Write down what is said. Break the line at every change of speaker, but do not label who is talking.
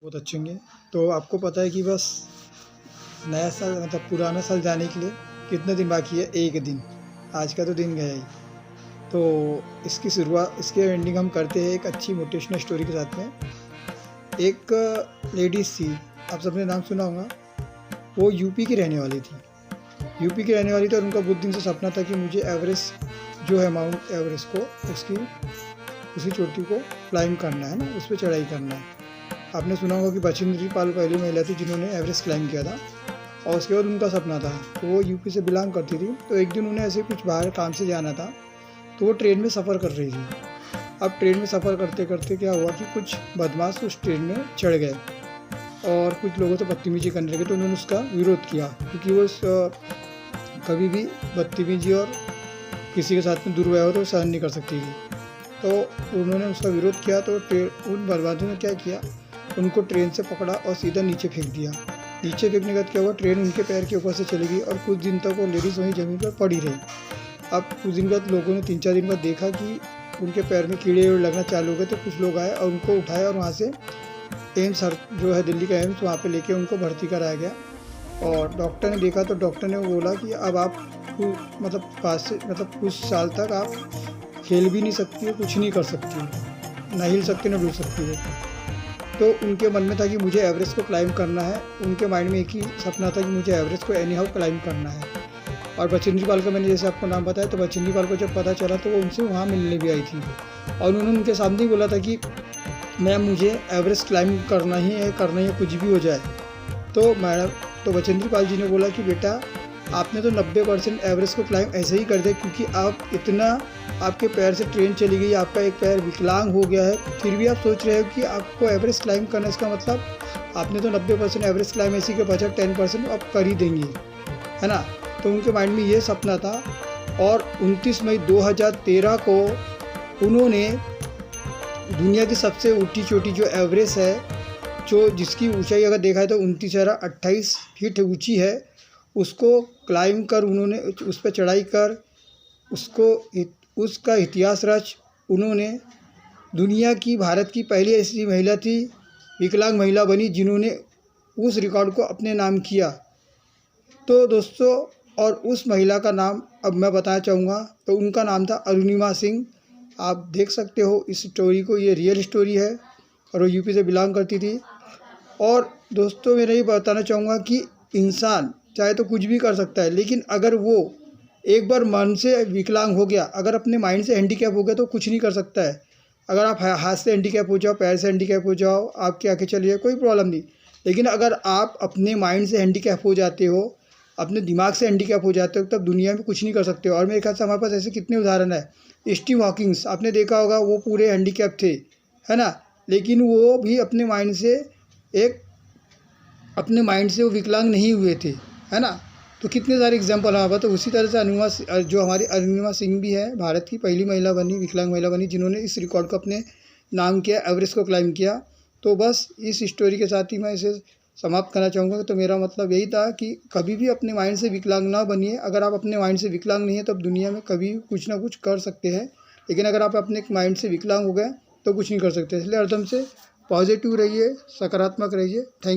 बहुत अच्छे होंगे। तो आपको पता है कि बस नया साल मतलब पुराना साल जाने के लिए कितने दिन बाकी है? 1 दिन। आज का तो दिन गया ही। तो इसकी शुरुआत, इसकी एंडिंग हम करते हैं एक अच्छी मोटिवेशनल स्टोरी के साथ में। एक लेडीज़ थी, आप सबने नाम सुना होगा। वो यूपी की रहने वाली थी। यूपी की रहने वाली थी और उनका बहुत दिन से सपना था कि मुझे एवरेस्ट जो है, माउंट एवरेस्ट को, उसकी चोटी को क्लाइंब करना है ना, उस पर चढ़ाई करना है। आपने सुना होगा कि बछेंद्री पाल पहली महिला थी जिन्होंने एवरेस्ट क्लाइंब किया था और उसके बाद उनका सपना था। तो वो यूपी से बिलोंग करती थी। तो एक दिन उन्हें ऐसे कुछ बाहर काम से जाना था, तो वो ट्रेन में सफ़र कर रही थी। अब ट्रेन में सफ़र करते करते क्या हुआ कि कुछ बदमाश उस ट्रेन में चढ़ गए और कुछ लोगों से बदतमीजी करने लगे। तो उन्होंने उसका विरोध किया, क्योंकि वो कभी भी बदतमीजी और किसी के साथ में दुर्व्यवहार तो सहन नहीं कर सकती थी। तो उन्होंने उसका विरोध किया। तो उन बदमाशों ने क्या किया, उनको ट्रेन से पकड़ा और सीधा नीचे फेंक दिया। नीचे फेंकने के बाद क्या हुआ, ट्रेन उनके पैर के ऊपर से चली गई और कुछ दिन तक वो लेडीज़ वहीं ज़मीन पर पड़ी रही। अब कुछ दिन बाद लोगों ने 3-4 दिन बाद देखा कि उनके पैर में कीड़े लगना चालू हो गए। तो कुछ लोग आए और उनको उठाया और वहाँ से एम्स जो है दिल्ली का एम्स, वहाँ पे लेके उनको भर्ती कराया गया। और डॉक्टर ने देखा तो डॉक्टर ने बोला कि अब आप कुछ साल तक आप खेल भी नहीं सकती हो, कुछ नहीं कर सकती हो, ना हिल सकती ना डुल सकती हो। तो उनके मन में था कि मुझे एवरेस्ट को क्लाइंब करना है। उनके माइंड में एक ही सपना था कि मुझे एवरेस्ट को एनी हाउ क्लाइंब करना है। और बछेंद्री पाल का मैंने जैसे आपको नाम बताया, तो बछेंद्री पाल को जब पता चला तो वो उनसे वहाँ मिलने भी आई थी और उन्होंने उनके सामने ही बोला था कि मैम मुझे एवरेस्ट क्लाइंब करना ही है, कुछ भी हो जाए। तो बछेंद्री पाल जी ने बोला कि बेटा, आपने तो 90% एवरेस्ट को क्लाइंब ऐसे ही कर दिया, क्योंकि आपके पैर से ट्रेन चली गई, आपका एक पैर विकलांग हो गया है, फिर भी आप सोच रहे हो कि आपको एवरेस्ट क्लाइंब करना। इसका मतलब आपने तो 90% एवरेस्ट क्लाइंब ऐसी के बचा 10% आप कर ही देंगी, है ना। तो उनके माइंड में ये सपना था। और 29 मई 2013 को उन्होंने दुनिया की सबसे ऊँची चोटी जो एवरेस्ट है, जिसकी ऊंचाई अगर देखा है तो 29,28 फीट ऊंची है, उसको क्लाइंब कर उन्होंने उस पर चढ़ाई कर उसका इतिहास रच उन्होंने दुनिया की, भारत की पहली ऐसी महिला थी, विकलांग महिला बनी, जिन्होंने उस रिकॉर्ड को अपने नाम किया। तो दोस्तों, और उस महिला का नाम अब मैं बताना चाहूँगा। तो उनका नाम था अरुणिमा सिंह। आप देख सकते हो इस स्टोरी को, ये रियल स्टोरी है और वो यूपी से बिलोंग करती थी। और दोस्तों, मैं ये बताना चाहूँगा कि इंसान चाहे तो कुछ भी कर सकता है, लेकिन अगर वो एक बार मन से विकलांग हो गया, अगर अपने माइंड से हैंडीकैप हो गया, तो कुछ नहीं कर सकता है। अगर आप हाथ से हैंडीकैप हो जाओ, पैर से हैंडीकैप हो जाओ, आपकी आँखें चली जाए, कोई प्रॉब्लम नहीं। लेकिन अगर आप अपने माइंड से हैंडीकैप हो जाते हो, अपने दिमाग से हैंडीकैप हो जाते हो, तब दुनिया में कुछ नहीं कर सकते हो। और मेरे ख्याल से हमारे पास ऐसे कितने उदाहरण है। स्टीव हॉकिंग्स आपने देखा होगा, वो पूरे हैंडीकैप थे, है ना, लेकिन वो भी अपने माइंड से वो विकलांग नहीं हुए थे, है ना। तो कितने सारे एग्जाम्पल हमारे पास। तो उसी तरह से जो हमारी अरुणिमा सिंह भी है, भारत की पहली महिला बनी, विकलांग महिला बनी, जिन्होंने इस रिकॉर्ड को अपने नाम किया, एवरेस्ट को क्लाइंब किया। तो बस इस स्टोरी के साथ ही मैं इसे समाप्त करना चाहूँगा। तो मेरा मतलब यही था कि कभी भी अपने माइंड से विकलांग ना बनिए। अगर आप अपने माइंड से विकलांग नहीं है, तब दुनिया में कभी कुछ ना कुछ कर सकते हैं, लेकिन अगर आप अपने माइंड से विकलांग हो गए तो कुछ नहीं कर सकते। इसलिए हरदम से पॉजिटिव रहिए, सकारात्मक रहिए। थैंक